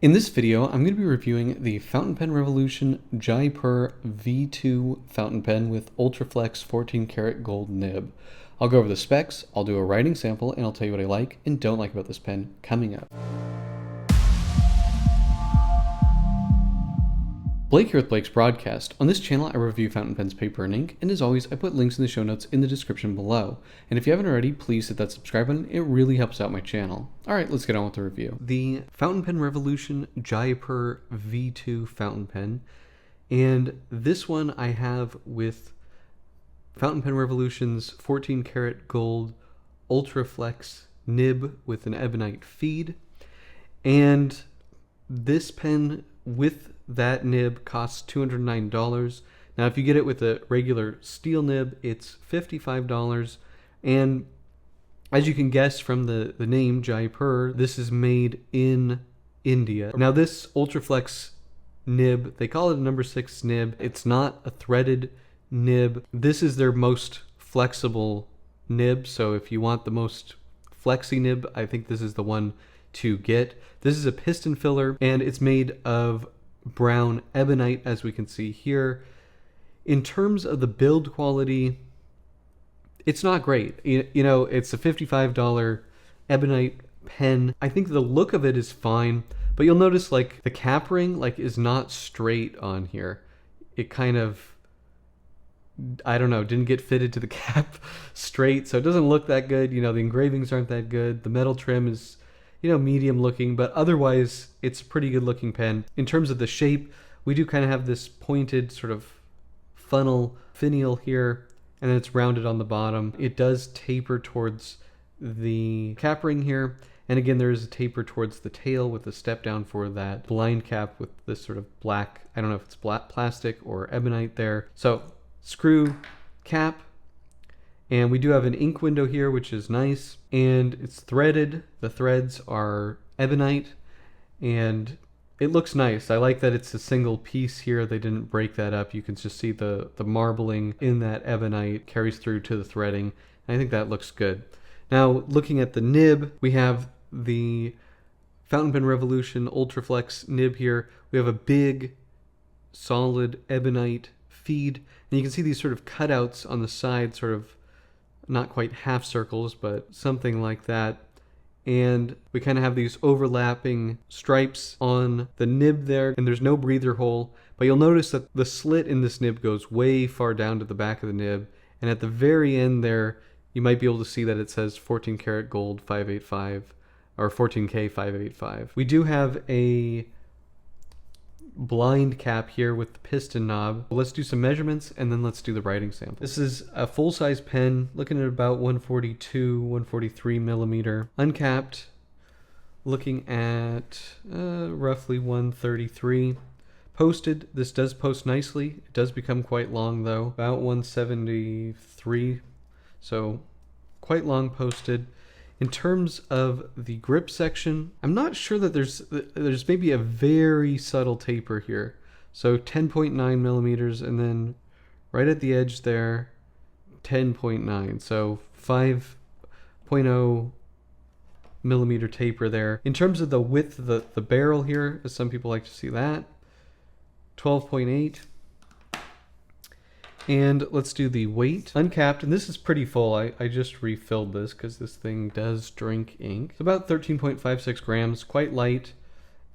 In this video, I'm going to be reviewing the Fountain Pen Revolution Jaipur V2 fountain pen with Ultraflex 14 karat gold nib. I'll go over the specs, I'll do a writing sample, and I'll tell you what I like and don't like about this pen coming up. Blake here with Blake's Broadcast. On this channel, I review fountain pens, paper, and ink, and as always, I put links in the show notes in the description below. And if you haven't already, please hit that subscribe button. It really helps out my channel. Alright, let's get on with the review. The Fountain Pen Revolution Jaipur V2 fountain pen. And this one I have with Fountain Pen Revolution's 14 karat gold Ultraflex nib with an ebonite feed. And this pen with that nib costs $209. Now, if you get it with a regular steel nib, it's $55. And as you can guess from the name Jaipur, this is made in India. Now, this Ultraflex nib, they call it a number 6 nib. It's not a threaded nib. This is their most flexible nib. So if you want the most flexy nib, I think this is the one to get. This is a piston filler, and it's made of brown ebonite, as we can see here. In terms of the build quality, it's not great. You know, it's a $55 ebonite pen. I think the look of it is fine, but you'll notice like the cap ring is not straight on here. It kind of, I don't know, didn't get fitted to the cap straight, so it doesn't look that good. You know, the engravings aren't that good. The metal trim is, you know, medium looking, but otherwise it's a pretty good looking pen. In terms of the shape, we do kind of have this pointed sort of funnel finial here, and then it's rounded on the bottom. It does taper towards the cap ring here, and again there is a taper towards the tail with a step down for that blind cap with this sort of black, I don't know if it's black plastic or ebonite there. So screw cap. And we do have an ink window here, which is nice, and it's threaded. The threads are ebonite, and it looks nice. I like that it's a single piece here. They didn't break that up. You can just see the marbling in that ebonite carries through to the threading. And I think that looks good. Now, looking at the nib, we have the Fountain Pen Revolution Ultraflex nib here. We have a big, solid ebonite feed, and you can see these sort of cutouts on the side, sort of not quite half circles, but something like that. And we kind of have these overlapping stripes on the nib there, and there's no breather hole, but you'll notice that the slit in this nib goes way far down to the back of the nib, and at the very end there, you might be able to see that it says 14 karat gold 585, or 14K 585. We do have a blind cap here with the piston knob. Let's do some measurements and then let's do the writing sample. This is a full-size pen, looking at about 142, 143 millimeter. Uncapped, looking at roughly 133. Posted, this does post nicely. It does become quite long though, about 173, so quite long posted. In terms of the grip section, I'm not sure that there's maybe a very subtle taper here. So 10.9 millimeters, and then right at the edge there, 10.9. So 5.0 millimeter taper there. In terms of the width of the barrel here, as some people like to see that, 12.8. And let's do the weight. Uncapped, and this is pretty full. I just refilled this because this thing does drink ink. It's about 13.56 grams, quite light.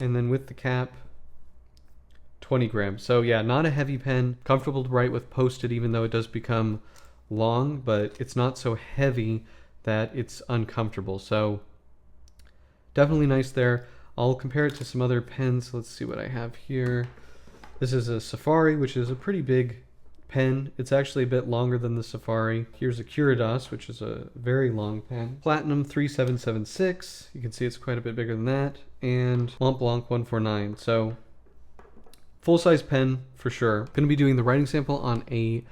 And then with the cap, 20 grams. So yeah, not a heavy pen. Comfortable to write with posted, even though it does become long, but it's not so heavy that it's uncomfortable. So definitely nice there. I'll compare it to some other pens. Let's see what I have here. This is a Safari, which is a pretty big pen. It's actually a bit longer than the Safari. Here's a Curados, which is a very long pen. Platinum 3776. You can see it's quite a bit bigger than that. And Mont Blanc 149. So full-size pen for sure. Going to be doing the writing sample on a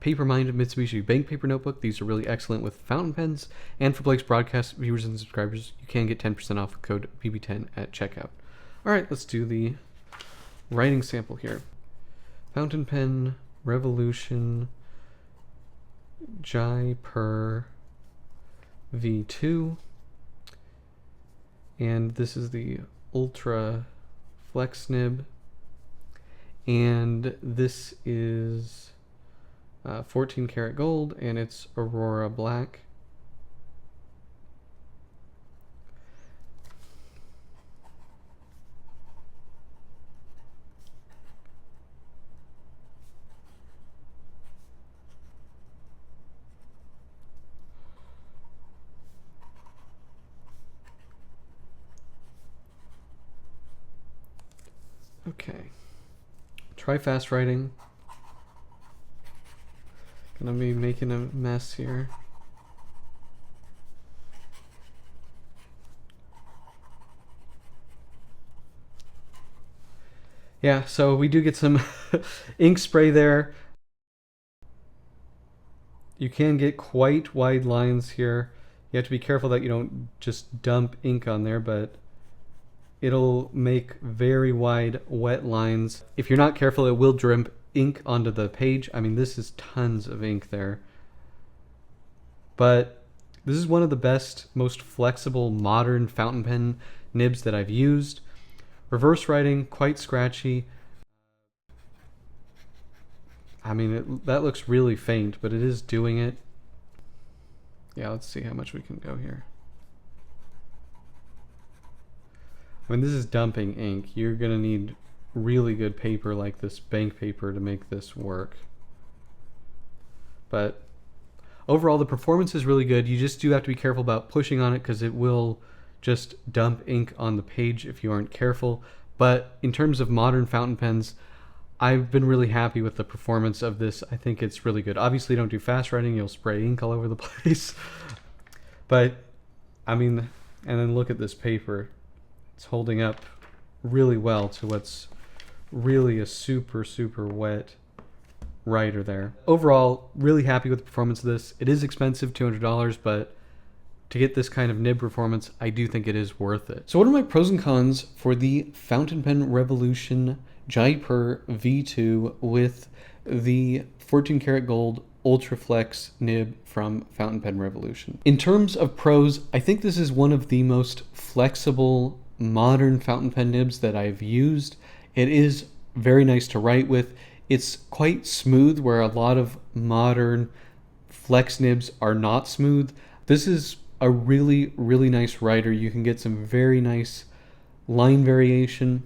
Papermind Mitsubishi bank paper notebook. These are really excellent with fountain pens. And for Blake's Broadcast viewers and subscribers, you can get 10% off with code BB10 at checkout. All right, let's do the writing sample here. Fountain Pen Revolution Jaipur V2, and this is the Ultra Flex nib, and this is 14 karat gold, and it's Aurora black. Okay, try fast writing. Gonna be making a mess here. Yeah, so we do get some ink spray there. You can get quite wide lines here. You have to be careful that you don't just dump ink on there, but it'll make very wide wet lines. If you're not careful, it will drip ink onto the page. I mean, this is tons of ink there. But this is one of the best, most flexible, modern fountain pen nibs that I've used. Reverse writing, quite scratchy. I mean, that looks really faint, but it is doing it. Yeah, let's see how much we can go here. I mean, this is dumping ink. You're gonna need really good paper like this bank paper to make this work. But overall, the performance is really good. You just do have to be careful about pushing on it because it will just dump ink on the page if you aren't careful. But in terms of modern fountain pens, I've been really happy with the performance of this. I think it's really good. Obviously, don't do fast writing. You'll spray ink all over the place. But, I mean, and then look at this paper. It's holding up really well to what's really a super, super wet writer there. Overall, really happy with the performance of this. It is expensive, $200, but to get this kind of nib performance, I do think it is worth it. So what are my pros and cons for the Fountain Pen Revolution Jaipur V2 with the 14 karat gold Ultra Flex nib from Fountain Pen Revolution? In terms of pros, I think this is one of the most flexible modern fountain pen nibs that I've used. It is very nice to write with. It's quite smooth where a lot of modern flex nibs are not smooth. This is a really, really nice writer. You can get some very nice line variation.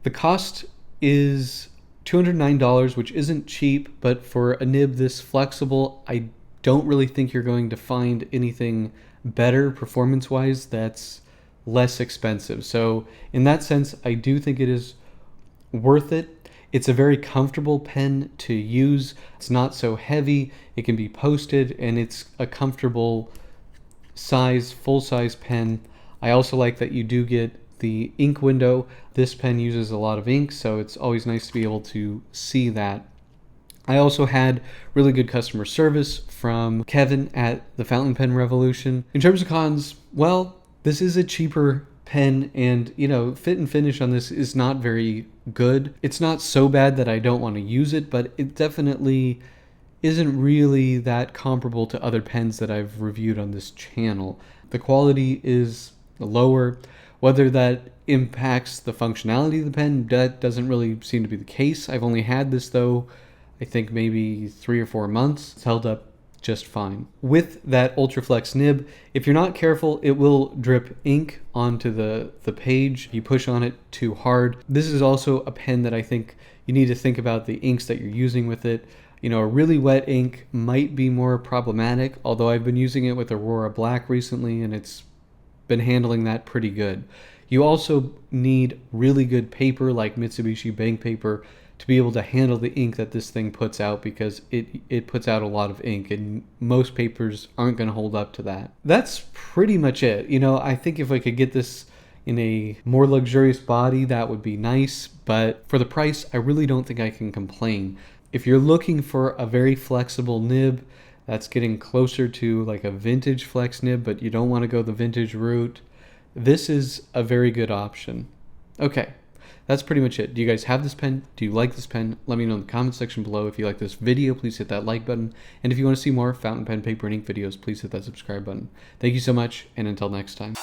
The cost is $209, which isn't cheap, but for a nib this flexible, I don't really think you're going to find anything better performance-wise that's less expensive. So in that sense, I do think it is worth it. It's a very comfortable pen to use. It's not so heavy. It can be posted, and it's a comfortable size, full-size pen. I also like that you do get the ink window. This pen uses a lot of ink, so it's always nice to be able to see that. I also had really good customer service from Kevin at the Fountain Pen Revolution. In terms of cons, well, this is a cheaper pen, and fit and finish on this is not very good. It's not so bad that I don't want to use it, but it definitely isn't really that comparable to other pens that I've reviewed on this channel. The quality is lower. Whether that impacts the functionality of the pen, that doesn't really seem to be the case. I've only had this though, I think maybe 3 or 4 months. It's held up just fine. With that Ultraflex nib, if you're not careful, it will drip ink onto the page. You push on it too hard. This is also a pen that I think you need to think about the inks that you're using with it. A really wet ink might be more problematic, although I've been using it with Aurora Black recently and it's been handling that pretty good. You also need really good paper like Mitsubishi bank paper to be able to handle the ink that this thing puts out, because it puts out a lot of ink and most papers aren't going to hold up to that. That's pretty much it. I think if I could get this in a more luxurious body, that would be nice, but for the price, I really don't think I can complain. If you're looking for a very flexible nib that's getting closer to like a vintage flex nib, but you don't want to go the vintage route, this is a very good option. Okay, that's pretty much it. Do you guys have this pen? Do you like this pen? Let me know in the comment section below. If you like this video, please hit that like button. And if you want to see more fountain pen, paper, and ink videos, please hit that subscribe button. Thank you so much, and until next time.